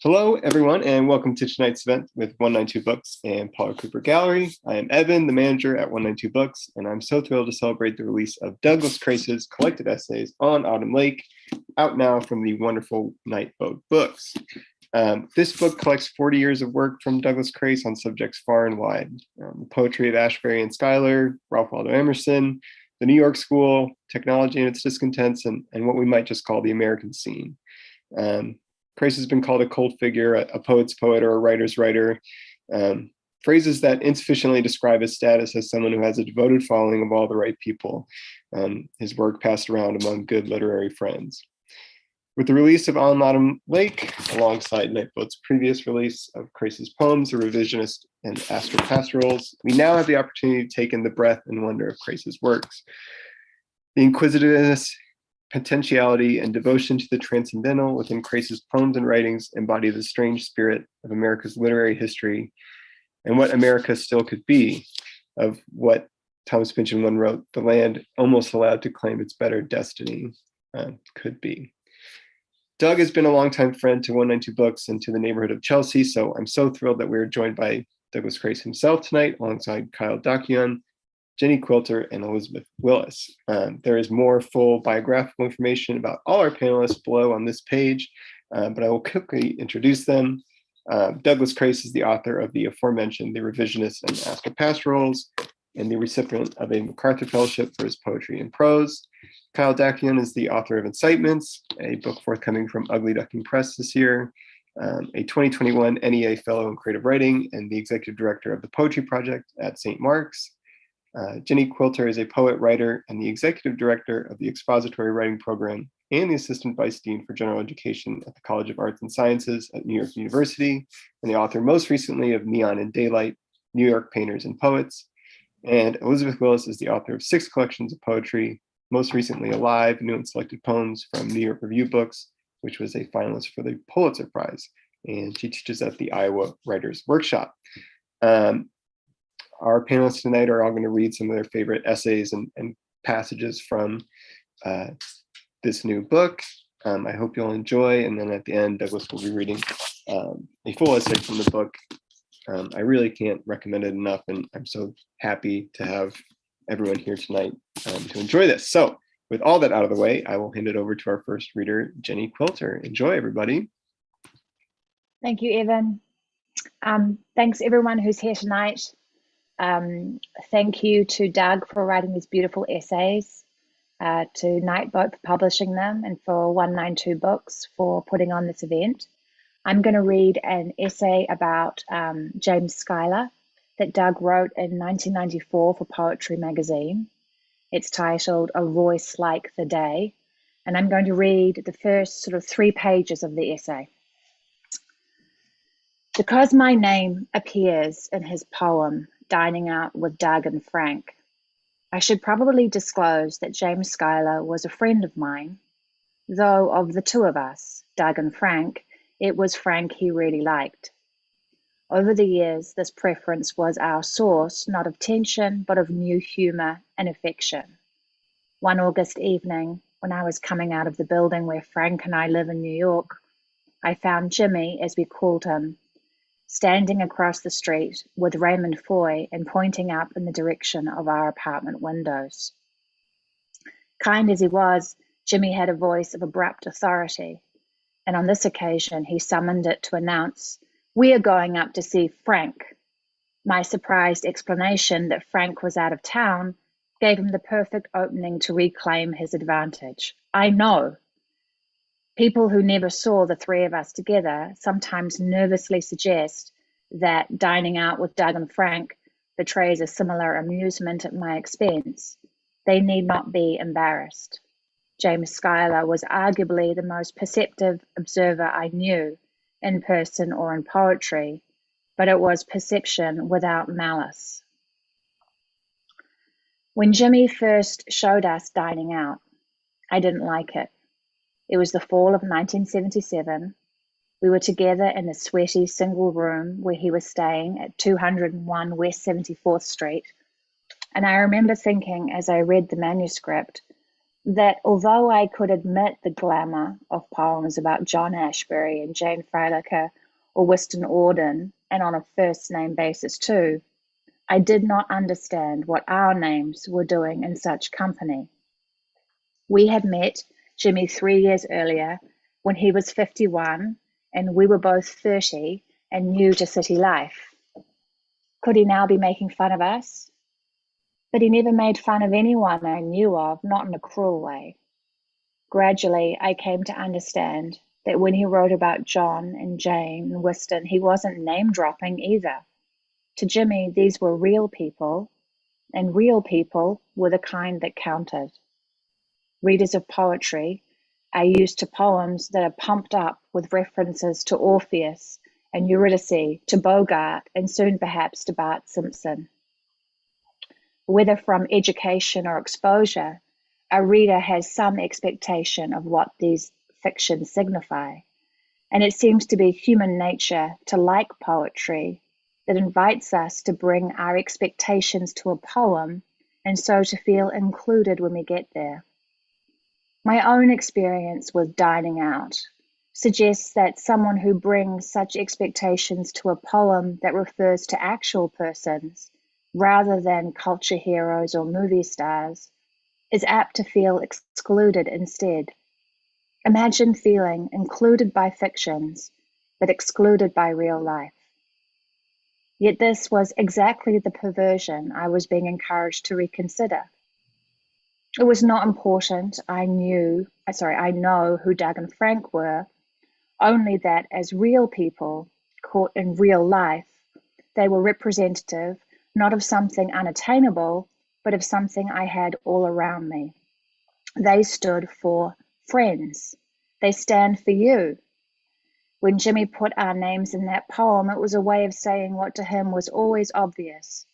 Hello, everyone, and welcome to tonight's event with 192 Books and Paula Cooper Gallery. I am Evan, the manager at 192 Books, and I'm so thrilled to celebrate the release of Douglas Crase's collected essays on Autumn Lake, out now from the wonderful Nightboat Books. This book collects 40 years of work from Douglas Crase on subjects far and wide. The poetry of Ashbery and Schuyler, Ralph Waldo Emerson, the New York School, technology and its discontents, and what we might just call the American scene. Crase has been called a cult figure, a poet's poet, or a writer's writer, phrases that insufficiently describe his status as someone who has a devoted following of all the right people, his work passed around among good literary friends. With the release of On Autumn Lake, alongside Nightboat's previous release of Crase's poems, The Revisionist and Astropastorals, we now have the opportunity to take in the breadth and wonder of Crase's works. The inquisitiveness, potentiality, and devotion to the transcendental within Crase's poems and writings embody the strange spirit of America's literary history and what America still could be, of what Thomas Pynchon one wrote, the land almost allowed to claim its better destiny could be. Doug has been a longtime friend to 192 Books and to the neighborhood of Chelsea, so I'm so thrilled that we're joined by Douglas Crase himself tonight, alongside Kyle Dacuyan, Jenni Quilter, and Elizabeth Willis. There is more full biographical information about all our panelists below on this page, but I will quickly introduce them. Douglas Crase is the author of the aforementioned The Revisionist and Astropastorals, and the recipient of a MacArthur Fellowship for his poetry and prose. Kyle Dacuyan is the author of Incitements, a book forthcoming from Ugly Duckling Press this year, a 2021 NEA Fellow in Creative Writing, and the executive director of the Poetry Project at St. Mark's. Jenni Quilter is a poet, writer, and the executive director of the Expository Writing Program and the assistant vice dean for general education at the College of Arts and Sciences at New York University, and the author most recently of Neon and Daylight, New York Painters and Poets. And Elizabeth Willis is the author of 6 collections of poetry, most recently Alive, New and Selected Poems from New York Review Books, which was a finalist for the Pulitzer Prize. And she teaches at the Iowa Writers Workshop. Our panelists tonight are all going to read some of their favorite essays and passages from this new book. I hope you'll enjoy. And then at the end, Douglas will be reading a full essay from the book. I really can't recommend it enough, and I'm so happy to have everyone here tonight to enjoy this. So with all that out of the way, I will hand it over to our first reader, Jenni Quilter. Enjoy, everybody. Thank you, Evan. Thanks everyone who's here tonight. Thank you to Doug for writing these beautiful essays, to Nightboat for publishing them, and for 192 Books for putting on this event. I'm going to read an essay about James Schuyler that Doug wrote in 1994 for Poetry magazine. It's titled A Voice Like the Day, and I'm going to read the first sort of 3 pages of the essay. Because my name appears in his poem, Dining Out with Doug and Frank, I should probably disclose that James Schuyler was a friend of mine, though of the 2 of us, Doug and Frank, it was Frank he really liked. Over the years, this preference was our source, not of tension, but of new humor and affection. One August evening, when I was coming out of the building where Frank and I live in New York, I found Jimmy, as we called him, standing across the street with Raymond Foy and pointing up in the direction of our apartment windows. Kind as he was, Jimmy had a voice of abrupt authority, and on this occasion he summoned it to announce, "We are going up to see Frank." My surprised explanation that Frank was out of town gave him the perfect opening to reclaim his advantage. I know. People who never saw the 3 of us together sometimes nervously suggest that dining out with Doug and Frank betrays a similar amusement at my expense. They need not be embarrassed. James Schuyler was arguably the most perceptive observer I knew, in person or in poetry, but it was perception without malice. When Jimmy first showed us Dining Out, I didn't like it. It was the fall of 1977. We were together in a sweaty single room where he was staying at 201 West 74th Street. And I remember thinking as I read the manuscript, that although I could admit the glamour of poems about John Ashbery and Jane Freilich or Wystan Auden, and on a first-name basis too, I did not understand what our names were doing in such company. We had met Jimmy 3 years earlier when he was 51 and we were both 30 and new to city life. Could he now be making fun of us? But he never made fun of anyone I knew of, not in a cruel way. Gradually, I came to understand that when he wrote about John and Jane and Wystan, he wasn't name-dropping either. To Jimmy, these were real people, and real people were the kind that counted. Readers of poetry are used to poems that are pumped up with references to Orpheus and Eurydice, to Bogart, and soon perhaps to Bart Simpson. Whether from education or exposure, a reader has some expectation of what these fictions signify, and it seems to be human nature to like poetry that invites us to bring our expectations to a poem and so to feel included when we get there. My own experience with dining out suggests that someone who brings such expectations to a poem that refers to actual persons rather than culture heroes or movie stars is apt to feel excluded instead. Imagine feeling included by fictions, but excluded by real life. Yet this was exactly the perversion I was being encouraged to reconsider. It was not important I know who Doug and Frank were, only that as real people caught in real life, they were representative not of something unattainable, but of something I had all around me. They stood for friends. They stand for you. When Jimmy put our names in that poem, it was a way of saying what to him was always obvious,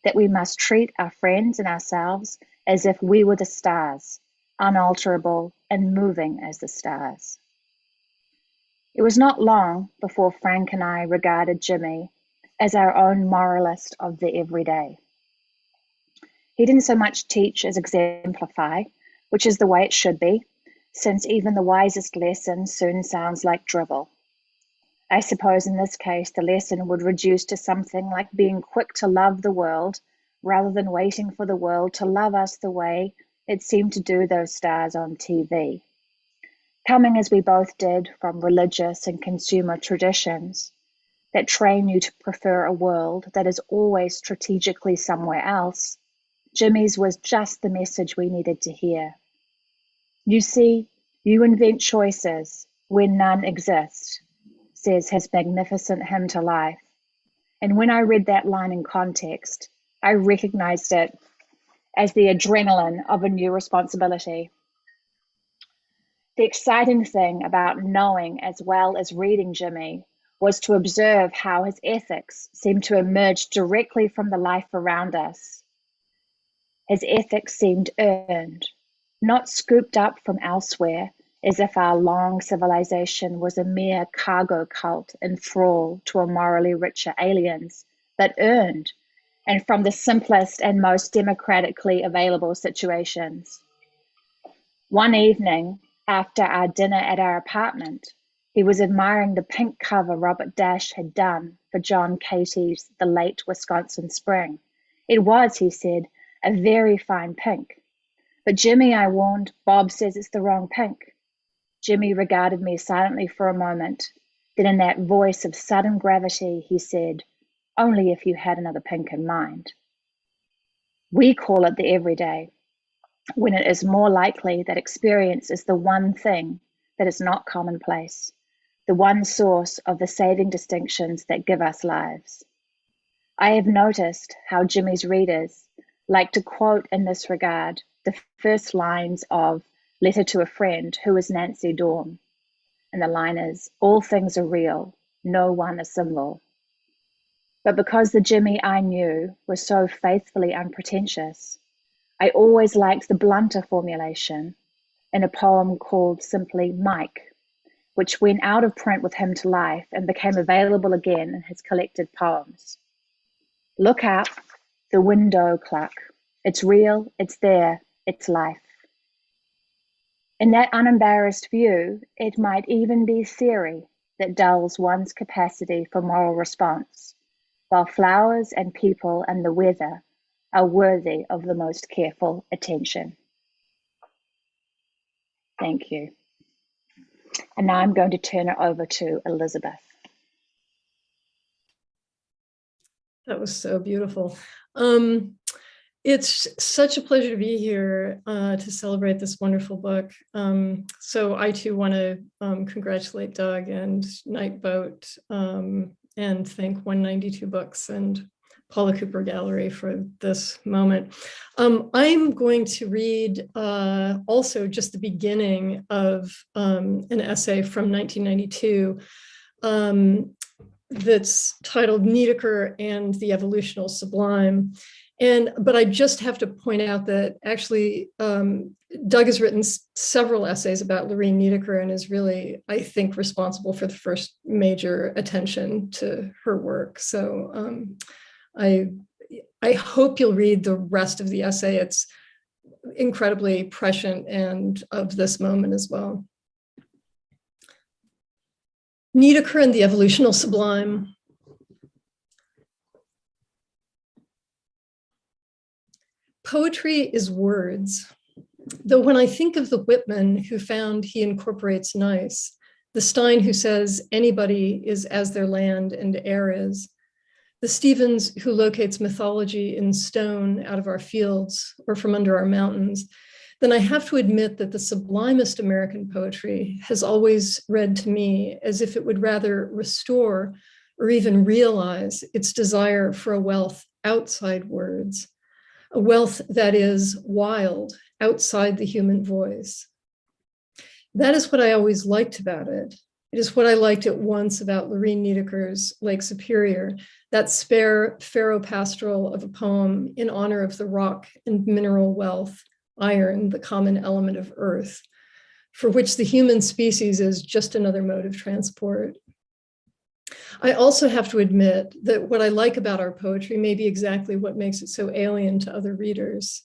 that we must treat our friends and ourselves as if we were the stars, unalterable and moving as the stars. It was not long before Frank and I regarded Jimmy as our own moralist of the everyday. He didn't so much teach as exemplify, which is the way it should be, since even the wisest lesson soon sounds like drivel. I suppose in this case the lesson would reduce to something like being quick to love the world rather than waiting for the world to love us the way it seemed to do those stars on TV. Coming as we both did from religious and consumer traditions that train you to prefer a world that is always strategically somewhere else, Jimmy's was just the message we needed to hear. You see, you invent choices when none exist, says his magnificent hymn to life. And when I read that line in context, I recognized it as the adrenaline of a new responsibility. The exciting thing about knowing as well as reading Jimmy was to observe how his ethics seemed to emerge directly from the life around us. His ethics seemed earned, not scooped up from elsewhere, as if our long civilization was a mere cargo cult in thrall to a morally richer aliens, but earned, and from the simplest and most democratically available situations. One evening, after our dinner at our apartment, he was admiring the pink cover Robert Dash had done for John Katie's The Late Wisconsin Spring. It was, he said, a very fine pink. But Jimmy, I warned, Bob says it's the wrong pink. Jimmy regarded me silently for a moment. Then in that voice of sudden gravity, he said, only if you had another pink in mind. We call it the everyday, when it is more likely that experience is the one thing that is not commonplace, the one source of the saving distinctions that give us lives. I have noticed how Jimmy's readers like to quote in this regard the first lines of Letter to a Friend, Who is Nancy Dorn? And the line is, all things are real, no one a symbol. But because the Jimmy I knew was so faithfully unpretentious, I always liked the blunter formulation in a poem called simply Mike, which went out of print with him to life and became available again in his collected poems. Look out, the window cluck. It's real, it's there, it's life. In that unembarrassed view, it might even be theory that dulls one's capacity for moral response, while flowers and people and the weather are worthy of the most careful attention. Thank you. And now I'm going to turn it over to Elizabeth. That was so beautiful. It's such a pleasure to be here to celebrate this wonderful book. So I too want to congratulate Doug and Nightboat and thank 192 Books and Paula Cooper Gallery for this moment. I'm going to read also just the beginning of an essay from 1992 that's titled Niedecker and the Evolutional Sublime. But I just have to point out that actually Doug has written several essays about Lorene Niedecker and is really, I think, responsible for the first major attention to her work. So I hope you'll read the rest of the essay. It's incredibly prescient and of this moment as well. Niedecker and the Evolutional Sublime. Poetry is words, though when I think of the Whitman who found he incorporates nice, the Stein who says anybody is as their land and air is, the Stevens who locates mythology in stone out of our fields or from under our mountains, then I have to admit that the sublimest American poetry has always read to me as if it would rather restore or even realize its desire for a wealth outside words, a wealth that is wild, outside the human voice. That is what I always liked about it. It is what I liked at once about Lorene Niedecker's Lake Superior, that spare pharaoh pastoral of a poem in honor of the rock and mineral wealth, iron, the common element of earth, for which the human species is just another mode of transport. I also have to admit that what I like about our poetry may be exactly what makes it so alien to other readers.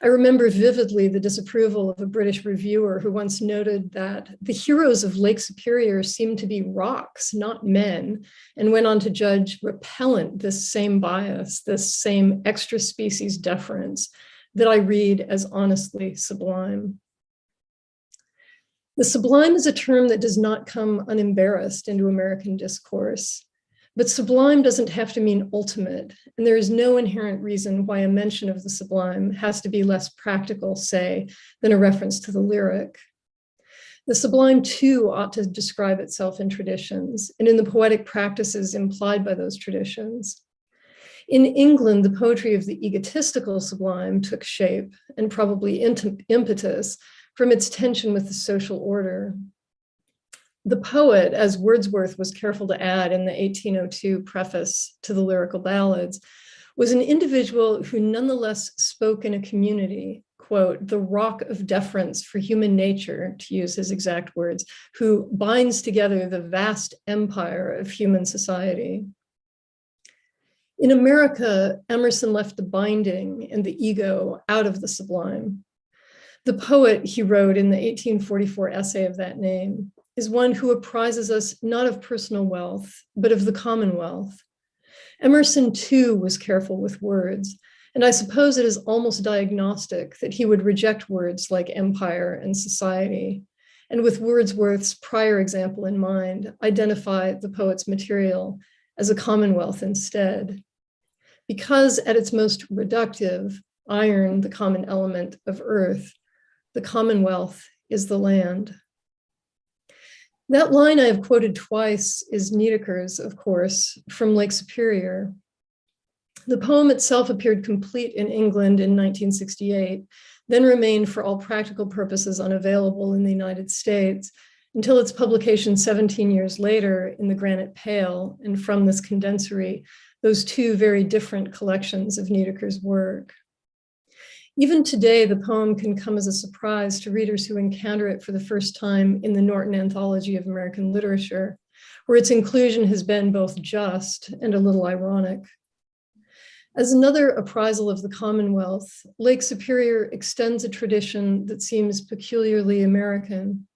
I remember vividly the disapproval of a British reviewer who once noted that the heroes of Lake Superior seemed to be rocks, not men, and went on to judge repellent this same bias, this same extra species deference that I read as honestly sublime. The sublime is a term that does not come unembarrassed into American discourse, but sublime doesn't have to mean ultimate, and there is no inherent reason why a mention of the sublime has to be less practical, say, than a reference to the lyric. The sublime too ought to describe itself in traditions and in the poetic practices implied by those traditions. In England, the poetry of the egotistical sublime took shape and probably impetus from its tension with the social order. The poet, as Wordsworth was careful to add in the 1802 preface to the Lyrical Ballads, was an individual who nonetheless spoke in a community, quote, the rock of deference for human nature, to use his exact words, who binds together the vast empire of human society. In America, Emerson left the binding and the ego out of the sublime. The poet, he wrote in the 1844 essay of that name, is one who apprises us not of personal wealth, but of the commonwealth. Emerson too was careful with words, and I suppose it is almost diagnostic that he would reject words like empire and society, and with Wordsworth's prior example in mind, identify the poet's material as a commonwealth instead. Because at its most reductive, iron, the common element of earth, the commonwealth is the land. That line I have quoted twice is Niedecker's, of course, from Lake Superior. The poem itself appeared complete in England in 1968, then remained for all practical purposes unavailable in the United States until its publication 17 years later in the Granite Pale, and from this condensory, those two very different collections of Niedecker's work. Even today, the poem can come as a surprise to readers who encounter it for the first time in the Norton Anthology of American Literature, where its inclusion has been both just and a little ironic. As another appraisal of the Commonwealth, Lake Superior extends a tradition that seems peculiarly American.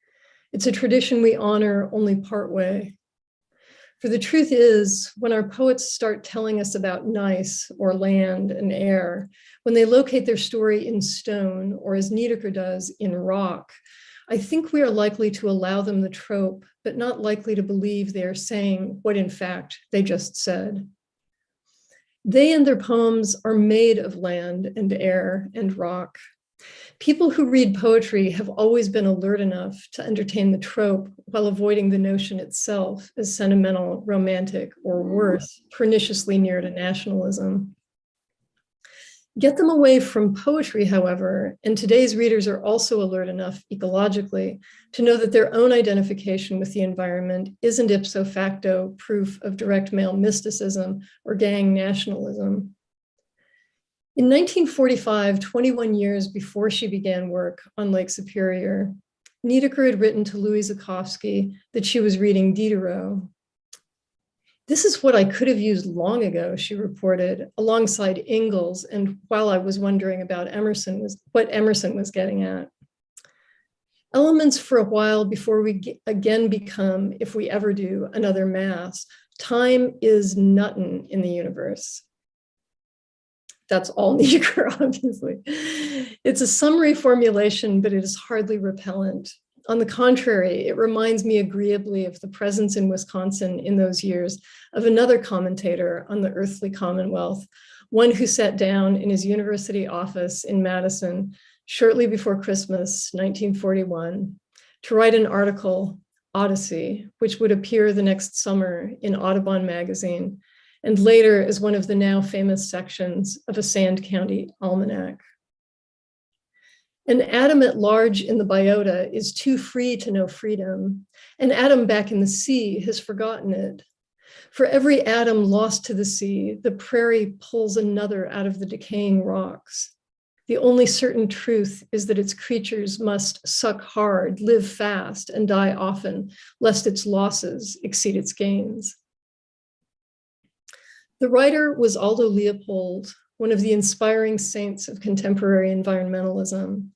It's a tradition we honor only partway. For the truth is, when our poets start telling us about nice or land and air, when they locate their story in stone, or as Niedecker does, in rock, I think we are likely to allow them the trope, but not likely to believe they are saying what in fact they just said. They and their poems are made of land and air and rock. People who read poetry have always been alert enough to entertain the trope while avoiding the notion itself as sentimental, romantic, or worse, perniciously near to nationalism. Get them away from poetry, however, and today's readers are also alert enough ecologically to know that their own identification with the environment isn't ipso facto proof of direct male mysticism or gang nationalism. In 1945, 21 years before she began work on Lake Superior, Niedecker had written to Louis Zukofsky that she was reading Diderot. "This is what I could have used long ago," she reported, alongside Ingalls, and while I was wondering about what Emerson was getting at. Elements for a while before we again become, if we ever do, another mass. Time is nuttin' in the universe. That's all Niedecker, obviously. It's a summary formulation, but it is hardly repellent. On the contrary, it reminds me agreeably of the presence in Wisconsin in those years of another commentator on the earthly commonwealth, one who sat down in his university office in Madison shortly before Christmas, 1941, to write an article, Odyssey, which would appear the next summer in Audubon magazine, and later as one of the now famous sections of a Sand County almanac. An atom at large in the biota is too free to know freedom. An atom back in the sea has forgotten it. For every atom lost to the sea, the prairie pulls another out of the decaying rocks. The only certain truth is that its creatures must suck hard, live fast, and die often, lest its losses exceed its gains. The writer was Aldo Leopold, one of the inspiring saints of contemporary environmentalism.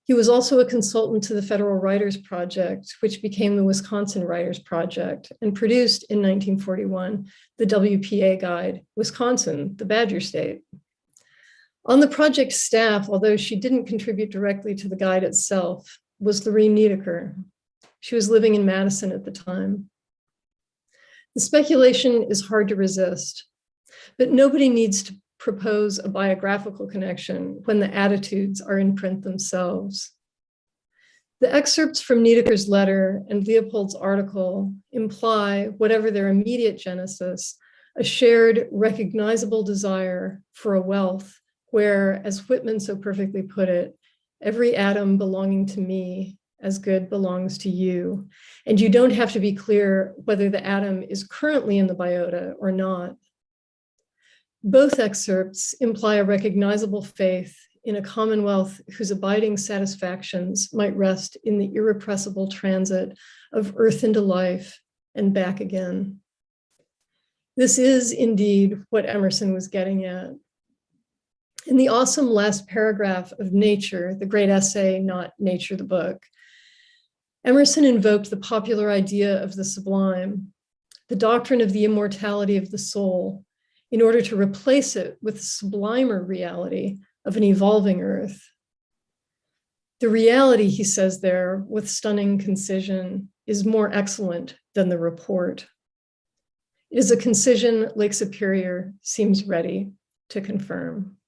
He was also a consultant to the Federal Writers Project, which became the Wisconsin Writers Project, and produced in 1941 the WPA guide, Wisconsin, the Badger State. On the project staff, although she didn't contribute directly to the guide itself, was Lorene Niedecker. She was living in Madison at the time. The speculation is hard to resist, but nobody needs to propose a biographical connection when the attitudes are in print themselves. The excerpts from Niedecker's letter and Leopold's article imply, whatever their immediate genesis, a shared recognizable desire for a wealth where, as Whitman so perfectly put it, every atom belonging to me as good belongs to you. And you don't have to be clear whether the atom is currently in the biota or not. Both excerpts imply a recognizable faith in a commonwealth whose abiding satisfactions might rest in the irrepressible transit of earth into life and back again. This is indeed what Emerson was getting at. In the awesome last paragraph of Nature, the great essay, not Nature the book, Emerson invoked the popular idea of the sublime, the doctrine of the immortality of the soul, in order to replace it with the sublimer reality of an evolving earth. The reality, he says there with stunning concision, is more excellent than the report. It is a concision Lake Superior seems ready to confirm.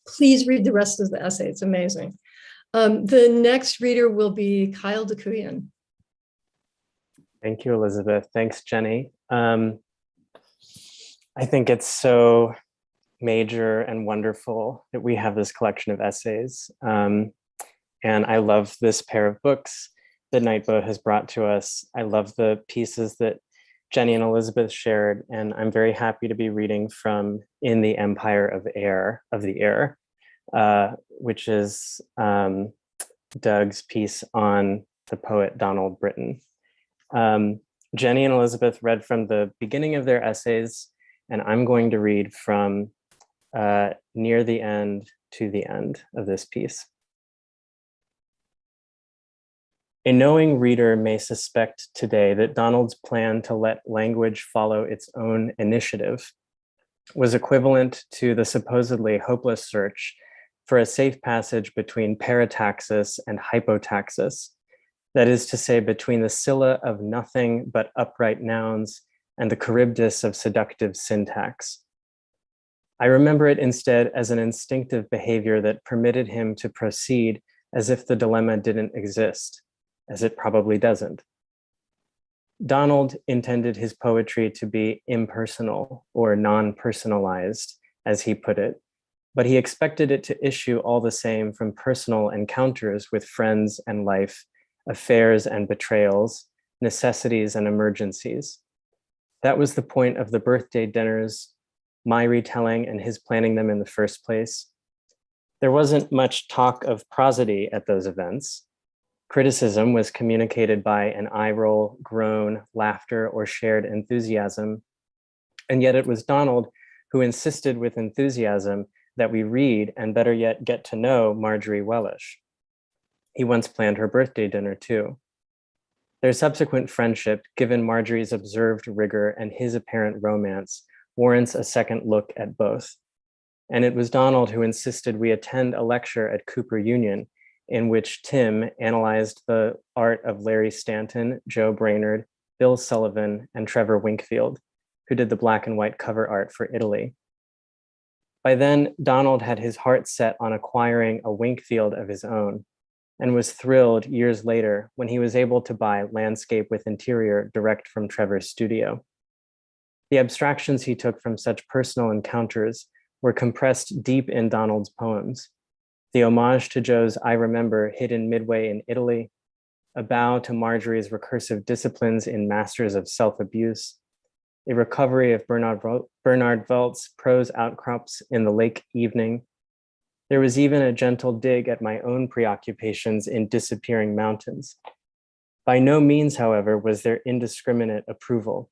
Please read the rest of the essay, it's amazing. The next reader will be Kyle Dacuyan. Thank you, Elizabeth. Thanks, Jenny. I think it's so major and wonderful that we have this collection of essays. And I love this pair of books that Nightboat has brought to us. I love the pieces that Jenny and Elizabeth shared, and I'm very happy to be reading from In the Empire of the Air, which is Doug's piece on the poet Donald Britton. Jenny and Elizabeth read from the beginning of their essays, and I'm going to read from near the end to the end of this piece. A knowing reader may suspect today that Donald's plan to let language follow its own initiative was equivalent to the supposedly hopeless search for a safe passage between parataxis and hypotaxis, that is to say, between the Scylla of nothing but upright nouns and the Charybdis of seductive syntax. I remember it instead as an instinctive behavior that permitted him to proceed as if the dilemma didn't exist, as it probably doesn't. Donald intended his poetry to be impersonal or non-personalized, as he put it, but he expected it to issue all the same from personal encounters with friends and life, affairs and betrayals, necessities and emergencies. That was the point of the birthday dinners, my retelling and his planning them in the first place. There wasn't much talk of prosody at those events. Criticism was communicated by an eye roll, groan, laughter, or shared enthusiasm. And yet it was Donald who insisted with enthusiasm that we read and better yet get to know Marjorie Wellish. He once planned her birthday dinner too. Their subsequent friendship, given Marjorie's observed rigor and his apparent romance, warrants a second look at both. And it was Donald who insisted we attend a lecture at Cooper Union in which Tim analyzed the art of Larry Stanton, Joe Brainerd, Bill Sullivan, and Trevor Winkfield, who did the black and white cover art for Italy. By then, Donald had his heart set on acquiring a Winkfield of his own, and was thrilled years later when he was able to buy Landscape with Interior direct from Trevor's studio. The abstractions he took from such personal encounters were compressed deep in Donald's poems. The homage to Joe's I Remember hidden midway in Italy, a bow to Marjorie's recursive disciplines in Masters of Self-Abuse, a recovery of Bernard Velt's prose outcrops in The Lake Evening. There was even a gentle dig at my own preoccupations in Disappearing Mountains. By no means, however, was there indiscriminate approval.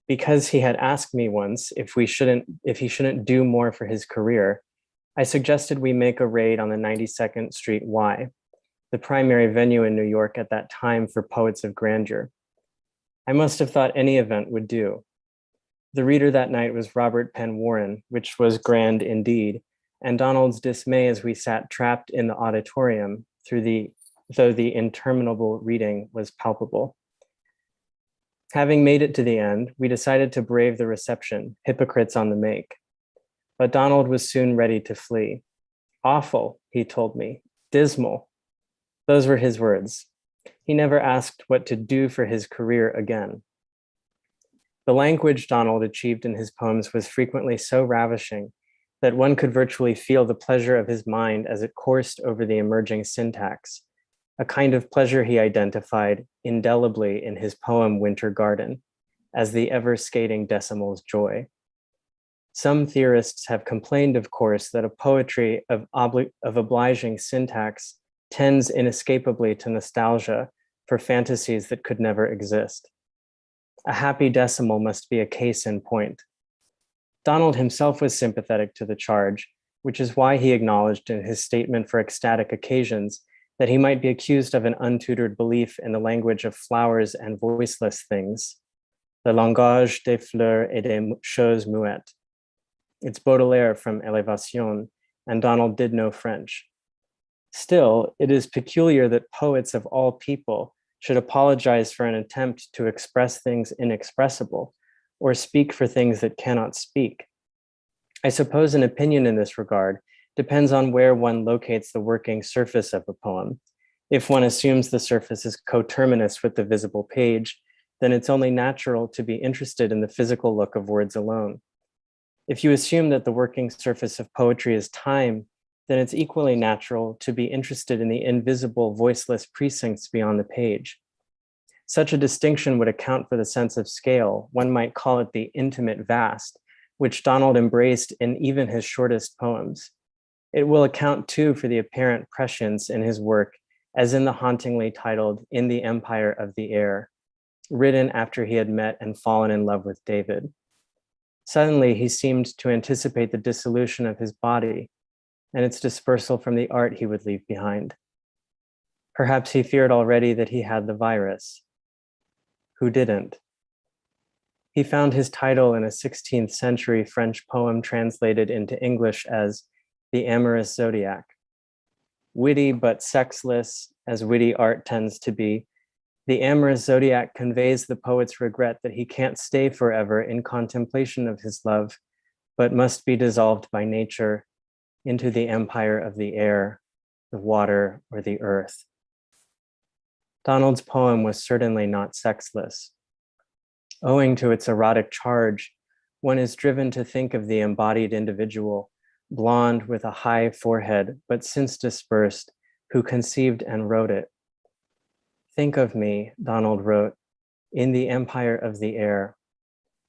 Because he had asked me once if he shouldn't do more for his career, I suggested we make a raid on the 92nd Street Y, the primary venue in New York at that time for poets of grandeur. I must have thought any event would do. The reader that night was Robert Penn Warren, which was grand indeed, and Donald's dismay as we sat trapped in the auditorium though the interminable reading was palpable. Having made it to the end, we decided to brave the reception, hypocrites on the make. But Donald was soon ready to flee. Awful, he told me, dismal. Those were his words. He never asked what to do for his career again. The language Donald achieved in his poems was frequently so ravishing that one could virtually feel the pleasure of his mind as it coursed over the emerging syntax, a kind of pleasure he identified indelibly in his poem Winter Garden as the ever-skating decimal's joy. Some theorists have complained, of course, that a poetry of obliging syntax tends inescapably to nostalgia for fantasies that could never exist. A happy decimal must be a case in point. Donald himself was sympathetic to the charge, which is why he acknowledged in his statement for ecstatic occasions that he might be accused of an untutored belief in the language of flowers and voiceless things, le langage des fleurs et des choses muettes. It's Baudelaire from Élévation, and Donald did know French. Still, it is peculiar that poets of all people should apologize for an attempt to express things inexpressible or speak for things that cannot speak. I suppose an opinion in this regard depends on where one locates the working surface of a poem. If one assumes the surface is coterminous with the visible page, then it's only natural to be interested in the physical look of words alone. If you assume that the working surface of poetry is time, then it's equally natural to be interested in the invisible, voiceless precincts beyond the page. Such a distinction would account for the sense of scale, one might call it the intimate vast, which Donald embraced in even his shortest poems. It will account too for the apparent prescience in his work, as in the hauntingly titled In the Empire of the Air, written after he had met and fallen in love with David. Suddenly, he seemed to anticipate the dissolution of his body and its dispersal from the art he would leave behind. Perhaps he feared already that he had the virus. Who didn't? He found his title in a 16th century French poem translated into English as The Amorous Zodiac. Witty but sexless, as witty art tends to be, the amorous zodiac conveys the poet's regret that he can't stay forever in contemplation of his love, but must be dissolved by nature into the empire of the air, the water, or the earth. Donald's poem was certainly not sexless. Owing to its erotic charge, one is driven to think of the embodied individual, blonde with a high forehead, but since dispersed, who conceived and wrote it. Think of me, Donald wrote, in the empire of the air,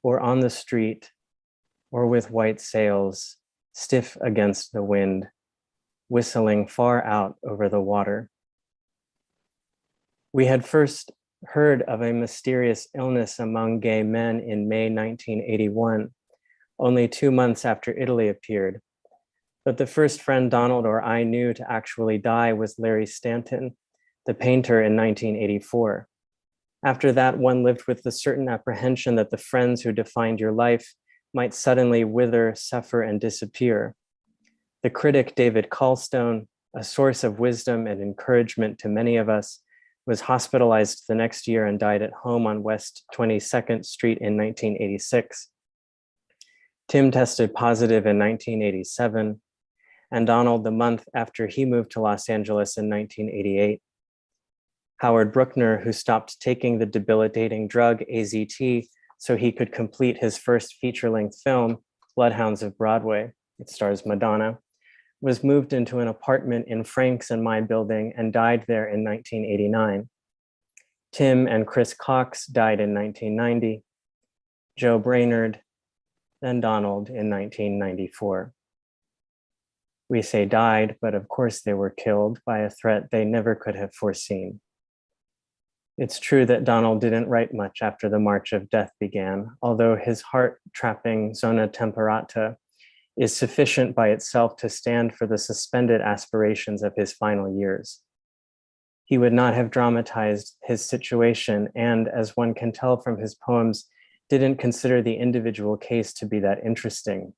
or on the street, or with white sails, stiff against the wind, whistling far out over the water. We had first heard of a mysterious illness among gay men in May 1981, only 2 months after Italy appeared. But the first friend Donald or I knew to actually die was Larry Stanton, the painter, in 1984. After that, one lived with the certain apprehension that the friends who defined your life might suddenly wither, suffer, and disappear. The critic David Callstone, a source of wisdom and encouragement to many of us, was hospitalized the next year and died at home on West 22nd Street in 1986. Tim tested positive in 1987, and Donald the month after he moved to Los Angeles in 1988. Howard Bruckner, who stopped taking the debilitating drug AZT so he could complete his first feature-length film, Bloodhounds of Broadway, it stars Madonna, was moved into an apartment in Frank's and my building and died there in 1989. Tim and Chris Cox died in 1990, Joe Brainerd, then Donald in 1994. We say died, but of course they were killed by a threat they never could have foreseen. It's true that Donald didn't write much after the March of Death began, although his heart-trapping Zona Temperata is sufficient by itself to stand for the suspended aspirations of his final years. He would not have dramatized his situation and, as one can tell from his poems, didn't consider the individual case to be that interesting.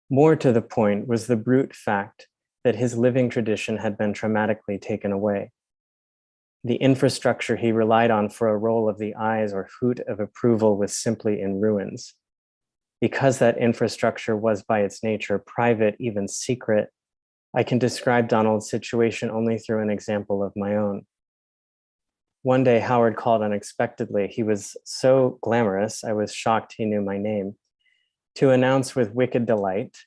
More to the point was the brute fact that his living tradition had been traumatically taken away. The infrastructure he relied on for a roll of the eyes or hoot of approval was simply in ruins. Because that infrastructure was by its nature private, even secret, I can describe Donald's situation only through an example of my own. One day, Howard called unexpectedly. He was so glamorous, I was shocked he knew my name, to announce with wicked delight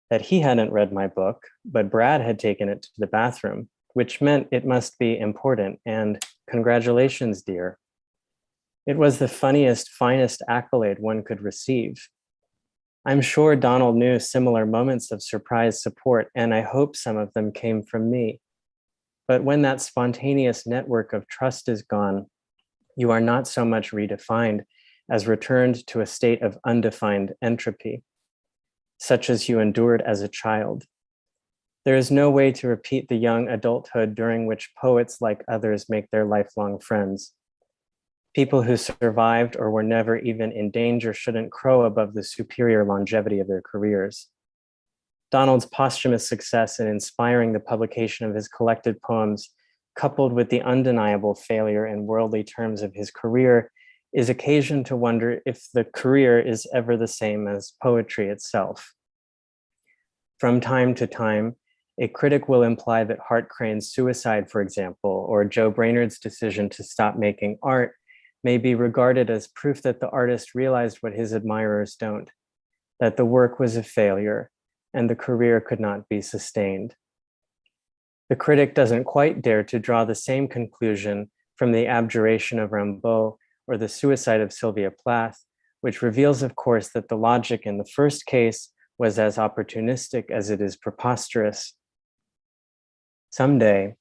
that he hadn't read my book, but Brad had taken it to the bathroom, which meant it must be important, and congratulations, dear. It was the funniest, finest accolade one could receive. I'm sure Donald knew similar moments of surprise support, and I hope some of them came from me. But when that spontaneous network of trust is gone, you are not so much redefined as returned to a state of undefined entropy, such as you endured as a child. There is no way to repeat the young adulthood during which poets like others make their lifelong friends. People who survived or were never even in danger shouldn't crow above the superior longevity of their careers. Donald's posthumous success in inspiring the publication of his collected poems, coupled with the undeniable failure in worldly terms of his career, is occasion to wonder if the career is ever the same as poetry itself. From time to time, a critic will imply that Hart Crane's suicide, for example, or Joe Brainerd's decision to stop making art may be regarded as proof that the artist realized what his admirers don't, that the work was a failure and the career could not be sustained. The critic doesn't quite dare to draw the same conclusion from the abjuration of Rimbaud or the suicide of Sylvia Plath, which reveals, of course, that the logic in the first case was as opportunistic as it is preposterous. Someday,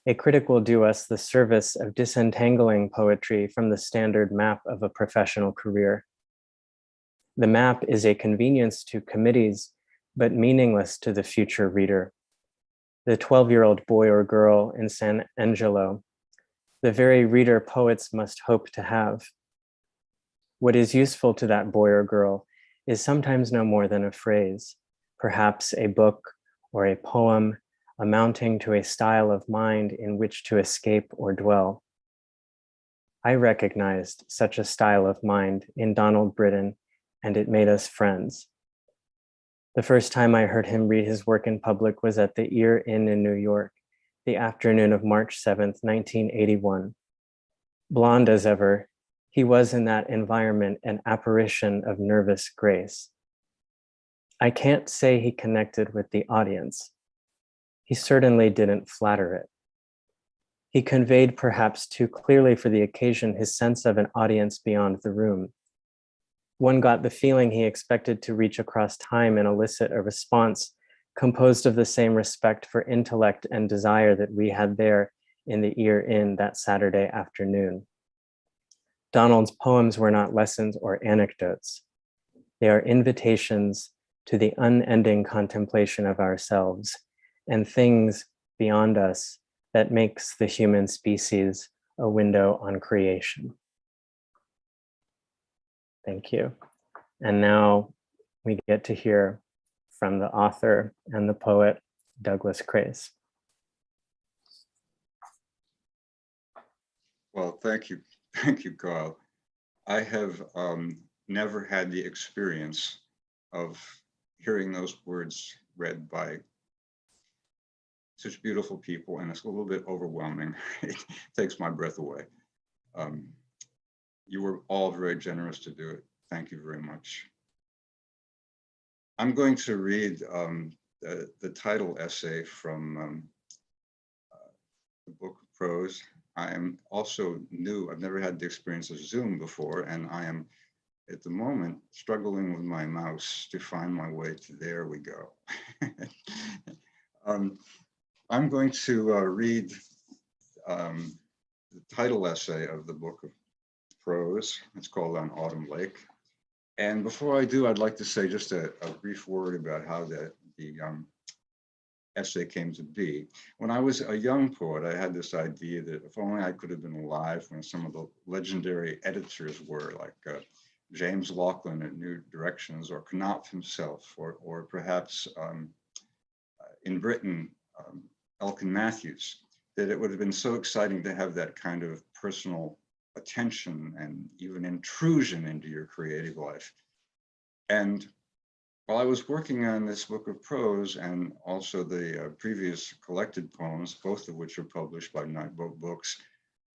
a critic will do us the service of disentangling poetry from the standard map of a professional career. The map is a convenience to committees, but meaningless to the future reader. The 12-year-old boy or girl in San Angelo, the very reader poets must hope to have. What is useful to that boy or girl is sometimes no more than a phrase, perhaps a book or a poem amounting to a style of mind in which to escape or dwell. I recognized such a style of mind in Donald Brittain, and it made us friends. The first time I heard him read his work in public was at the Ear Inn in New York, the afternoon of March 7th, 1981. Blonde as ever, he was in that environment an apparition of nervous grace. I can't say he connected with the audience. He certainly didn't flatter it. He conveyed perhaps too clearly for the occasion his sense of an audience beyond the room. One got the feeling he expected to reach across time and elicit a response composed of the same respect for intellect and desire that we had there in the Ear Inn that Saturday afternoon. Donald's poems were not lessons or anecdotes. They are invitations to the unending contemplation of ourselves and things beyond us that makes the human species a window on creation. Thank you. And now we get to hear from the author and the poet, Douglas Crase. Well, thank you. Thank you, Kyle. I have never had the experience of hearing those words read by such beautiful people, and it's a little bit overwhelming. It takes my breath away. You were all very generous to do it. Thank you very much. I'm going to read the title essay from the book of prose. I am also new. I've never had the experience of Zoom before, and I am at the moment struggling with my mouse to find my way to, there we go. I'm going to read the title essay of the book of prose. It's called On Autumn Lake. And before I do, I'd like to say just a brief word about how the essay came to be. When I was a young poet, I had this idea that if only I could have been alive when some of the legendary editors were, like James Laughlin at New Directions, or Knopf himself, or perhaps in Britain, Elkin Matthews, that it would have been so exciting to have that kind of personal attention and even intrusion into your creative life. And while I was working on this book of prose and also the previous collected poems, both of which are published by Nightboat Books,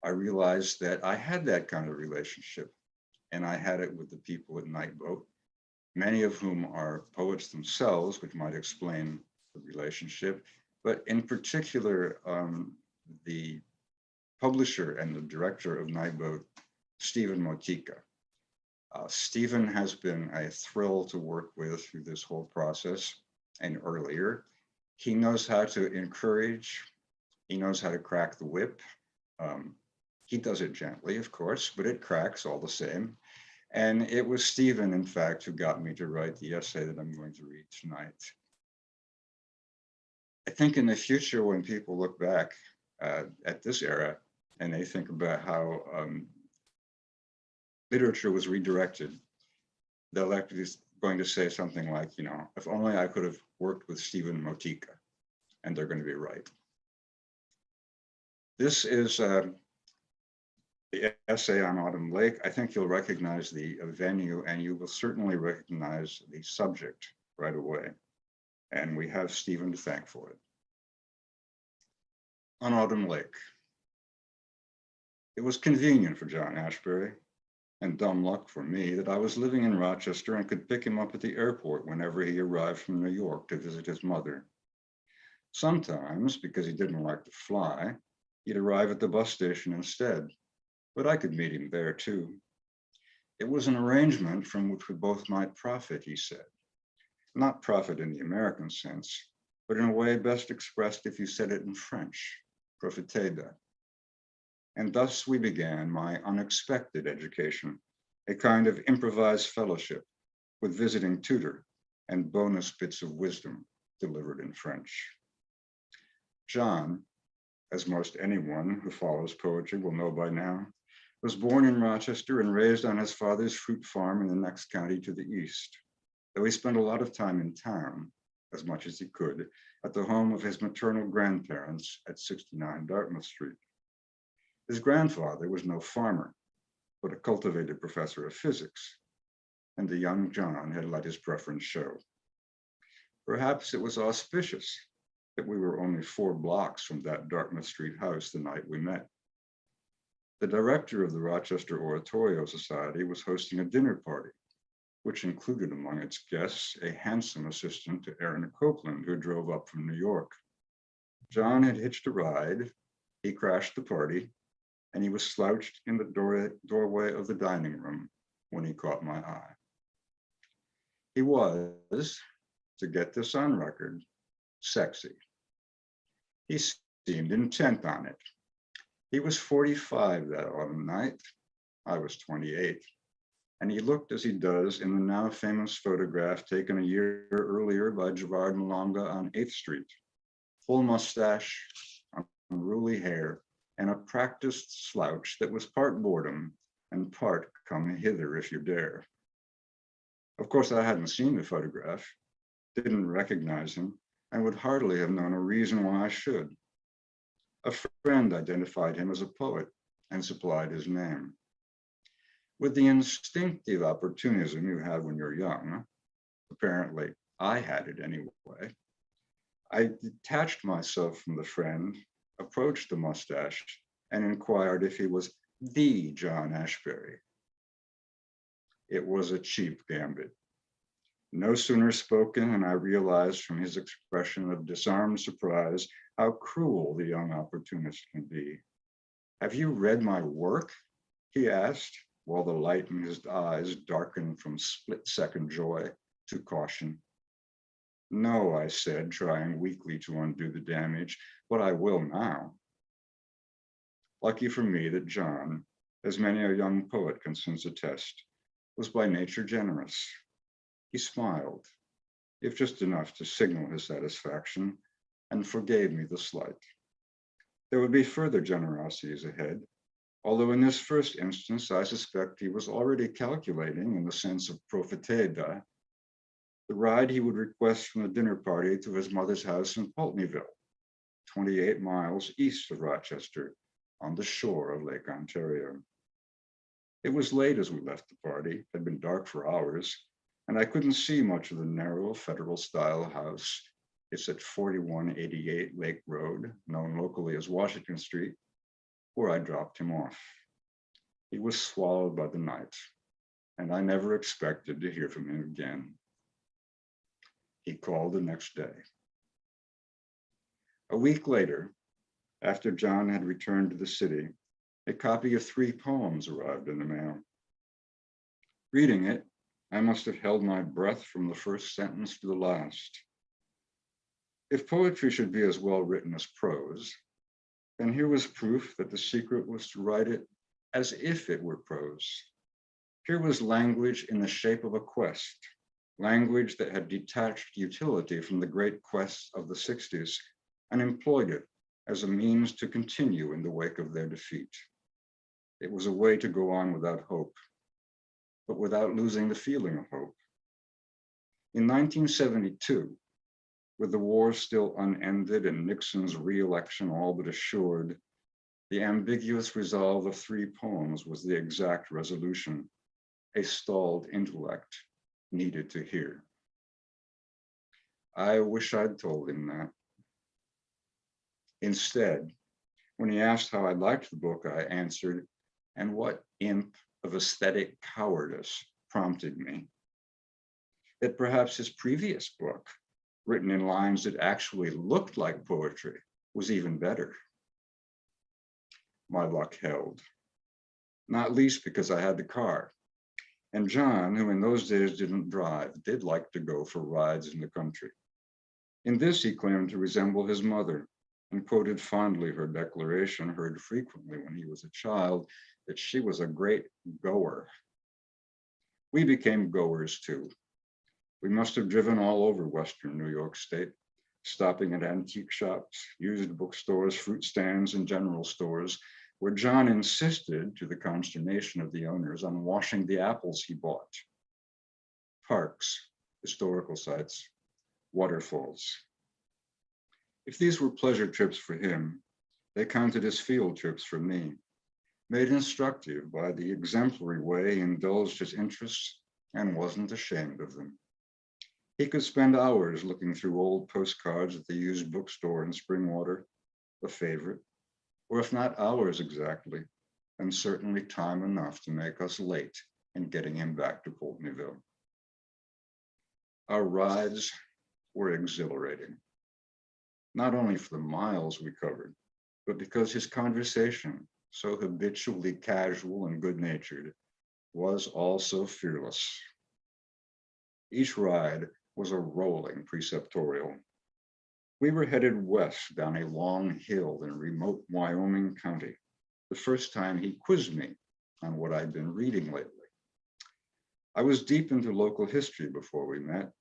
I realized that I had that kind of relationship, and I had it with the people at Nightboat, many of whom are poets themselves, which might explain the relationship, but in particular, the publisher and the director of Nightboat, Stephen Motika. Stephen has been a thrill to work with through this whole process and earlier. He knows how to encourage, he knows how to crack the whip. He does it gently, of course, but it cracks all the same. And it was Stephen, in fact, who got me to write the essay that I'm going to read tonight. I think in the future, when people look back at this era and they think about how literature was redirected, they'll actually going to say something like, you know, if only I could have worked with Stephen Motika, and they're going to be right. This is the essay on Autumn Lake. I think you'll recognize the venue, and you will certainly recognize the subject right away. And we have Stephen to thank for it. On Autumn Lake. It was convenient for John Ashbery, and dumb luck for me, that I was living in Rochester and could pick him up at the airport whenever he arrived from New York to visit his mother. Sometimes, because he didn't like to fly, he'd arrive at the bus station instead, but I could meet him there too. It was an arrangement from which we both might profit, he said. Not profit in the American sense, but in a way best expressed if you said it in French, profiter. And thus we began my unexpected education, a kind of improvised fellowship, with visiting tutor and bonus bits of wisdom delivered in French. John, as most anyone who follows poetry will know by now, was born in Rochester and raised on his father's fruit farm in the next county to the east, though he spent a lot of time in town, as much as he could, at the home of his maternal grandparents at 69 Dartmouth Street. His grandfather was no farmer, but a cultivated professor of physics, and the young John had let his preference show. Perhaps it was auspicious that we were only 4 blocks from that Dartmouth Street house the night we met. The director of the Rochester Oratorio Society was hosting a dinner party, which included among its guests a handsome assistant to Aaron Copeland, who drove up from New York. John had hitched a ride, he crashed the party, and he was slouched in the doorway of the dining room when he caught my eye. He was, to get this on record, sexy. He seemed intent on it. He was 45 that autumn night. I was 28. And he looked as he does in the now famous photograph taken a year earlier by Gerard Malonga on 8th Street. Full mustache, unruly hair, and a practiced slouch that was part boredom and part come hither if you dare. Of course, I hadn't seen the photograph, didn't recognize him, and would hardly have known a reason why I should. A friend identified him as a poet and supplied his name. With the instinctive opportunism you have when you're young, apparently I had it anyway, I detached myself from the friend, approached the mustache, and inquired if he was the John Ashbery. It was a cheap gambit. No sooner spoken, and I realized from his expression of disarmed surprise how cruel the young opportunist can be. "Have you read my work?" he asked, while the light in his eyes darkened from split-second joy to caution. "No," I said, trying weakly to undo the damage, "but I will now." Lucky for me that John, as many a young poet can since attest, was by nature generous. He smiled, if just enough to signal his satisfaction, and forgave me the slight. There would be further generosities ahead, although in this first instance, I suspect he was already calculating, in the sense of profiteda, the ride he would request from the dinner party to his mother's house in Pulteneyville, 28 miles east of Rochester, on the shore of Lake Ontario. It was late as we left the party, it had been dark for hours, and I couldn't see much of the narrow federal-style house. It's at 4188 Lake Road, known locally as Washington Street, where I dropped him off. He was swallowed by the night, and I never expected to hear from him again. He called the next day. A week later, after John had returned to the city, a copy of 3 poems arrived in the mail. Reading it, I must have held my breath from the first sentence to the last. If poetry should be as well written as prose, then here was proof that the secret was to write it as if it were prose. Here was language in the shape of a quest, language that had detached utility from the great quests of the 60s and employed it as a means to continue in the wake of their defeat. It was a way to go on without hope, but without losing the feeling of hope. In 1972, with the war still unended and Nixon's re-election all but assured, the ambiguous resolve of 3 poems was the exact resolution a stalled intellect needed to hear. I wish I'd told him that. Instead, when he asked how I liked the book, I answered, "And what imp of aesthetic cowardice prompted me?" That perhaps his previous book, written in lines that actually looked like poetry, was even better. My luck held, not least because I had the car. And John, who in those days didn't drive, did like to go for rides in the country. In this, he claimed to resemble his mother and quoted fondly her declaration, heard frequently when he was a child, that she was a great goer. We became goers too, We must have driven all over Western New York State, stopping at antique shops, used bookstores, fruit stands, and general stores, where John insisted, to the consternation of the owners, on washing the apples he bought. Parks, historical sites, waterfalls. If these were pleasure trips for him, they counted as field trips for me, made instructive by the exemplary way he indulged his interests and wasn't ashamed of them. He could spend hours looking through old postcards at the used bookstore in Springwater, a favorite, or if not hours exactly, and certainly time enough to make us late in getting him back to Pulteneyville. Our rides were exhilarating, not only for the miles we covered, but because his conversation, so habitually casual and good-natured, was also fearless. Each ride was a rolling preceptorial. We were headed west down a long hill in remote Wyoming County, the first time he quizzed me on what I'd been reading lately. I was deep into local history before we met,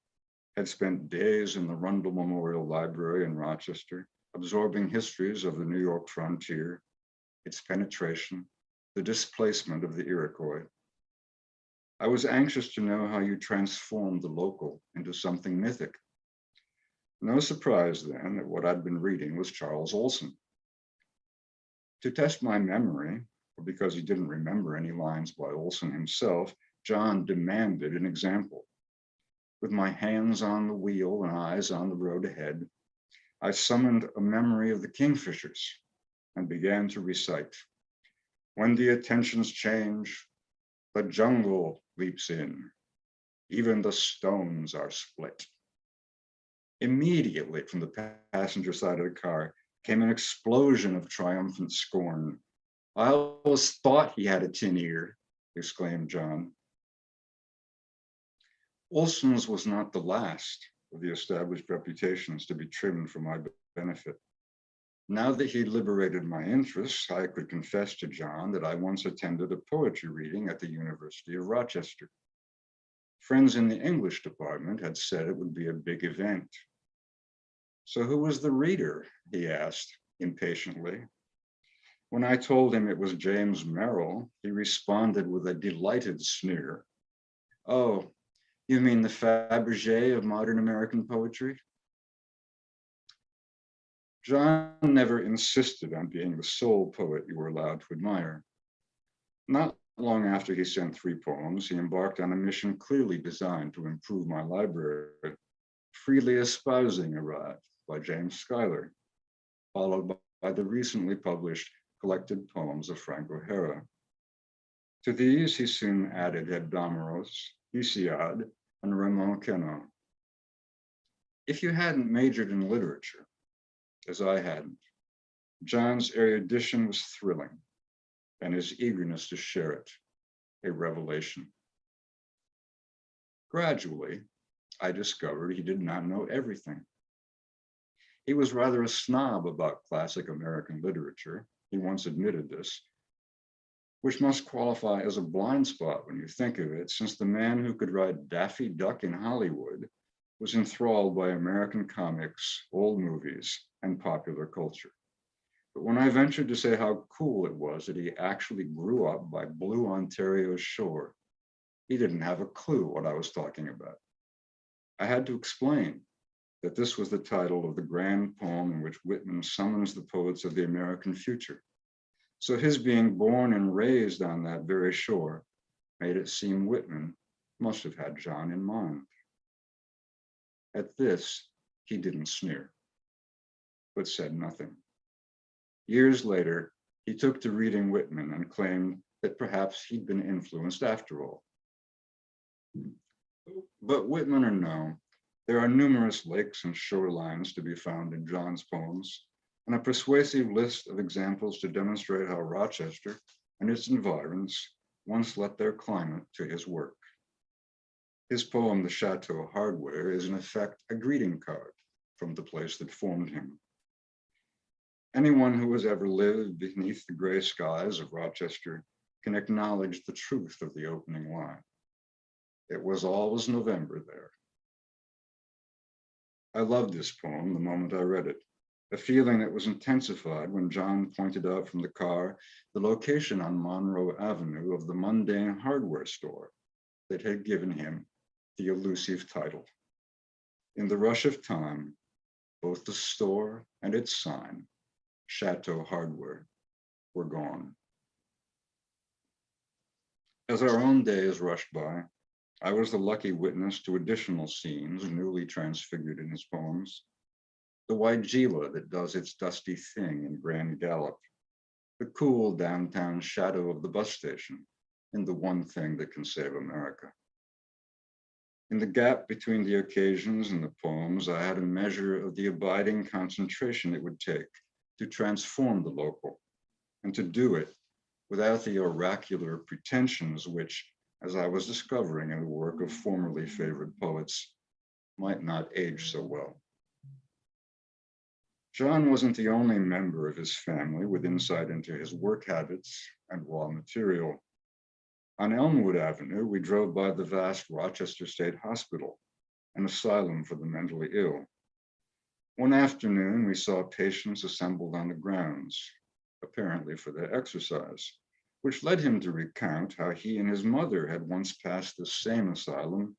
had spent days in the Rundle Memorial Library in Rochester, absorbing histories of the New York frontier, its penetration, the displacement of the Iroquois. I was anxious to know how you transformed the local into something mythic. No surprise then that what I'd been reading was Charles Olson. To test my memory, or because he didn't remember any lines by Olson himself, John demanded an example. With my hands on the wheel and eyes on the road ahead, I summoned a memory of the Kingfishers and began to recite. When the attentions change, the jungle leaps in. Even the stones are split. Immediately from the passenger side of the car came an explosion of triumphant scorn. I always thought he had a tin ear, exclaimed John. Olson's was not the last of the established reputations to be trimmed for my benefit. Now that he'd liberated my interests, I could confess to John that I once attended a poetry reading at the University of Rochester. Friends in the English department had said it would be a big event. So who was the reader? He asked impatiently. When I told him it was James Merrill, he responded with a delighted sneer. Oh, you mean the Fabergé of modern American poetry? John never insisted on being the sole poet you were allowed to admire. Not long after he sent 3 poems, he embarked on a mission clearly designed to improve my library. Freely Espousing arrived by James Schuyler, followed by the recently published collected poems of Frank O'Hara. To these, he soon added Hebdomeros, Hesiod, and Raymond Queneau. If you hadn't majored in literature, as I hadn't, John's erudition was thrilling, and his eagerness to share it, a revelation. Gradually, I discovered he did not know everything. He was rather a snob about classic American literature. He once admitted this, which must qualify as a blind spot when you think of it, since the man who could write Daffy Duck in Hollywood was enthralled by American comics, old movies, and popular culture. But when I ventured to say how cool it was that he actually grew up by blue Ontario's shore, he didn't have a clue what I was talking about. I had to explain that this was the title of the grand poem in which Whitman summons the poets of the American future. So his being born and raised on that very shore made it seem Whitman must have had John in mind. At this, he didn't sneer, but said nothing. Years later, he took to reading Whitman and claimed that perhaps he'd been influenced after all. But Whitman or no, there are numerous lakes and shorelines to be found in John's poems, and a persuasive list of examples to demonstrate how Rochester and its environs once let their climate to his work. His poem, The Chateau Hardware, is in effect a greeting card from the place that formed him. Anyone who has ever lived beneath the gray skies of Rochester can acknowledge the truth of the opening line. It was always November there, I loved this poem the moment I read it, a feeling that was intensified when John pointed out from the car the location on Monroe Avenue of the mundane hardware store that had given him the elusive title. In the rush of time, both the store and its sign, Chateau Hardware, were gone. As our own days rushed by, I was the lucky witness to additional scenes newly transfigured in his poems. The white Gila that does its dusty thing in Grand Gallop, the cool downtown shadow of the bus station in The One Thing That Can Save America. In the gap between the occasions and the poems, I had a measure of the abiding concentration it would take to transform the local, and to do it without the oracular pretensions which, as I was discovering in the work of formerly favored poets, might not age so well. John wasn't the only member of his family with insight into his work habits and raw material. On Elmwood Avenue, we drove by the vast Rochester State Hospital, an asylum for the mentally ill. One afternoon, we saw patients assembled on the grounds, apparently for their exercise, which led him to recount how he and his mother had once passed the same asylum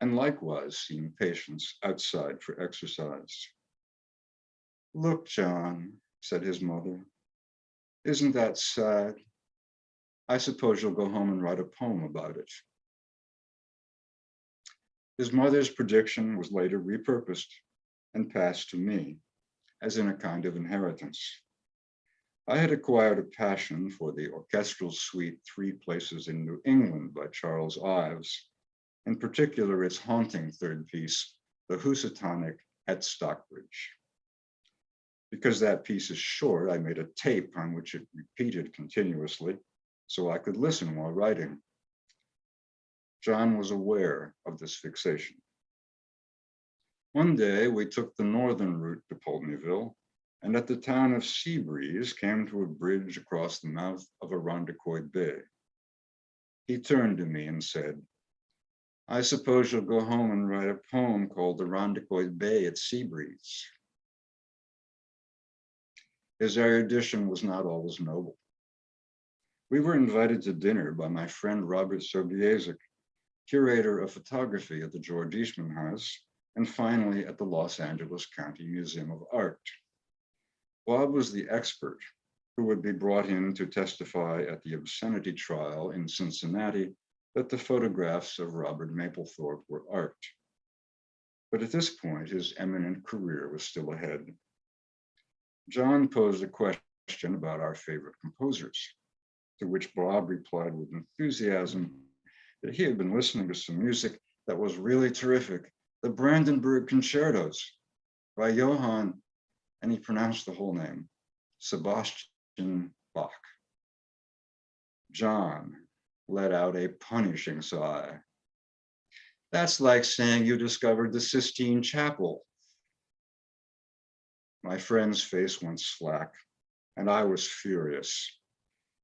and likewise seen patients outside for exercise. "Look, John," said his mother, "isn't that sad? I suppose you'll go home and write a poem about it." His mother's prediction was later repurposed and passed to me, as in a kind of inheritance. I had acquired a passion for the orchestral suite Three Places in New England by Charles Ives, in particular its haunting third piece, the Housatonic at Stockbridge. Because that piece is short, I made a tape on which it repeated continuously so I could listen while writing. John was aware of this fixation. One day, we took the northern route to Pulteneyville, and at the town of Seabreeze came to a bridge across the mouth of Irondequoit Bay. He turned to me and said, "I suppose you'll go home and write a poem called Irondequoit Bay at Seabreeze." His erudition was not always noble. We were invited to dinner by my friend Robert Sobiezik, curator of photography at the George Eastman House, and finally at the Los Angeles County Museum of Art. Bob was the expert who would be brought in to testify at the obscenity trial in Cincinnati that the photographs of Robert Mapplethorpe were art. But at this point, his eminent career was still ahead. John posed a question about our favorite composers, to which Bob replied with enthusiasm that he had been listening to some music that was really terrific, the Brandenburg Concertos by Johann, and he pronounced the whole name, Sebastian Bach. John let out a punishing sigh. "That's like saying you discovered the Sistine Chapel." My friend's face went slack, and I was furious.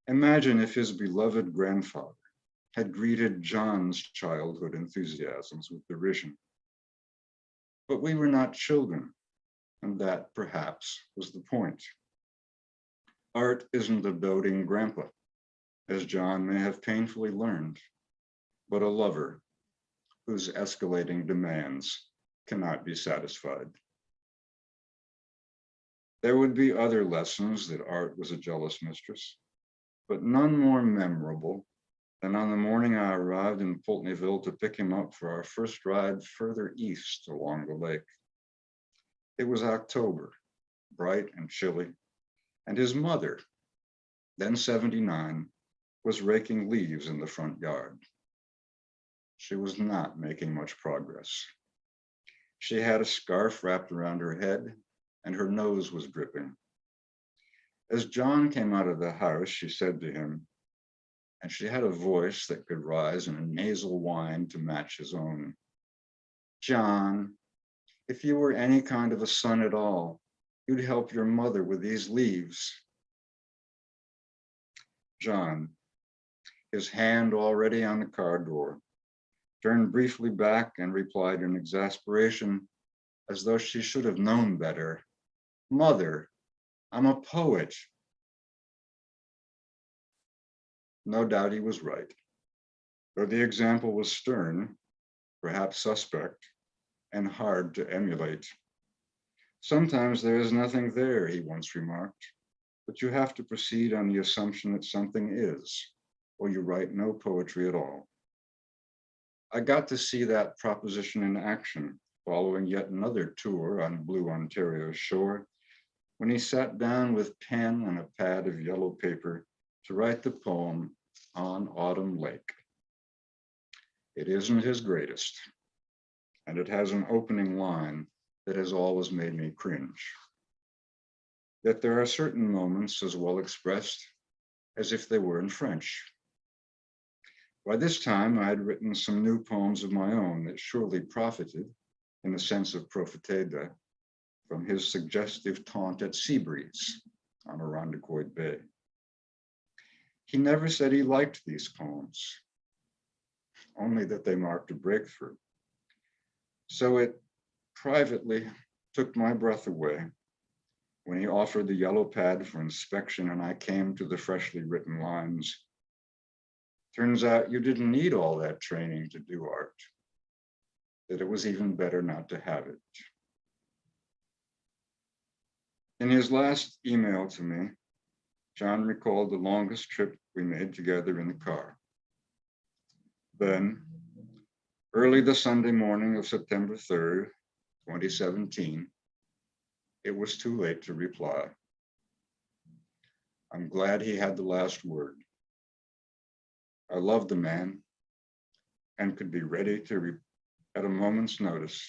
Imagine if his beloved grandfather had greeted John's childhood enthusiasms with derision. But we were not children, and that perhaps was the point. Art isn't a doting grandpa, as John may have painfully learned, but a lover whose escalating demands cannot be satisfied. There would be other lessons that art was a jealous mistress, but none more memorable than on the morning I arrived in Pulteneyville to pick him up for our first ride further east along the lake. It was October, bright and chilly, and his mother, then 79, was raking leaves in the front yard. She was not making much progress. She had a scarf wrapped around her head, and her nose was dripping. As John came out of the house, she said to him, and she had a voice that could rise in a nasal whine to match his own, "John, if you were any kind of a son at all, you'd help your mother with these leaves." John, his hand already on the car door, turned briefly back and replied in exasperation, as though she should have known better. Mother, I'm a poet. No doubt he was right. Though the example was stern, perhaps suspect, and hard to emulate. Sometimes there is nothing there, he once remarked, but you have to proceed on the assumption that something is, or you write no poetry at all. I got to see that proposition in action following yet another tour on blue Ontario's shore, when he sat down with pen and a pad of yellow paper to write the poem On Autumn Lake. It isn't his greatest, and it has an opening line that has always made me cringe. That there are certain moments as well expressed as if they were in French. By this time, I had written some new poems of my own that surely profited, in the sense of profiteda, from his suggestive taunt at sea breeze on Irondequoit Bay. He never said he liked these poems, only that they marked a breakthrough. So it privately took my breath away when he offered the yellow pad for inspection and I came to the freshly written lines. Turns out you didn't need all that training to do art, that it was even better not to have it. In his last email to me, John recalled the longest trip we made together in the car. Then, early the Sunday morning of September 3rd, 2017, it was too late to reply. I'm glad he had the last word. I loved the man and could be ready to, at a moment's notice,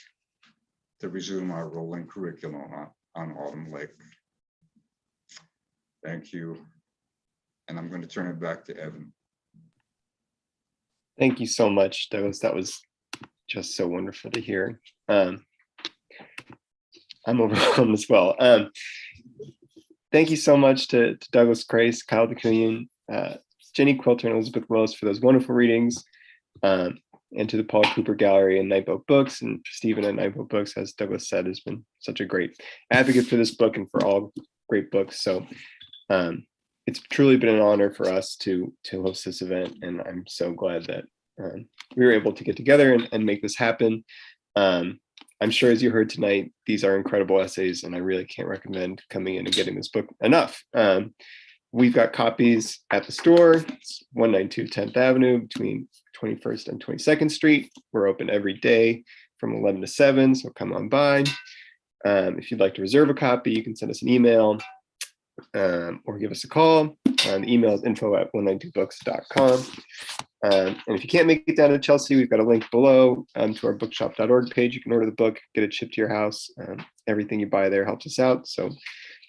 to resume our rolling curriculum on Autumn Lake. Thank you. And I'm going to turn it back to Evan. Thank you so much, Douglas. That was just so wonderful to hear. I'm overwhelmed as well. Thank you so much to Douglas Crase, Kyle Dacuyan, Jenni Quilter, and Elizabeth Willis for those wonderful readings, and to the Paula Cooper Gallery and Nightboat Books, and Stephen at Nightboat Books, as Douglas said, has been such a great advocate for this book and for all great books. So it's truly been an honor for us to host this event, and I'm so glad that we were able to get together and make this happen. I'm sure, as you heard tonight, these are incredible essays, and I really can't recommend coming in and getting this book enough. We've got copies at the store. It's 192 10th Avenue between 21st and 22nd Street. We're open every day from 11 to 7, so come on by. If you'd like to reserve a copy, you can send us an email or give us a call. The email is info@192books.com. And if you can't make it down to Chelsea, we've got a link below to our bookshop.org page. You can order the book, get it shipped to your house. Everything you buy there helps us out, so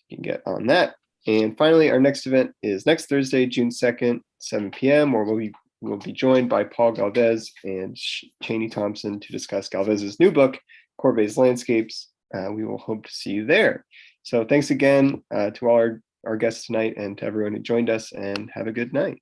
you can get on that. And finally, our next event is next Thursday, June 2nd, 7 p.m., where we'll be joined by Paul Galvez and Cheney Thompson to discuss Galvez's new book, Corvey's Landscapes. We will hope to see you there. So thanks again to all our guests tonight and to everyone who joined us, and have a good night.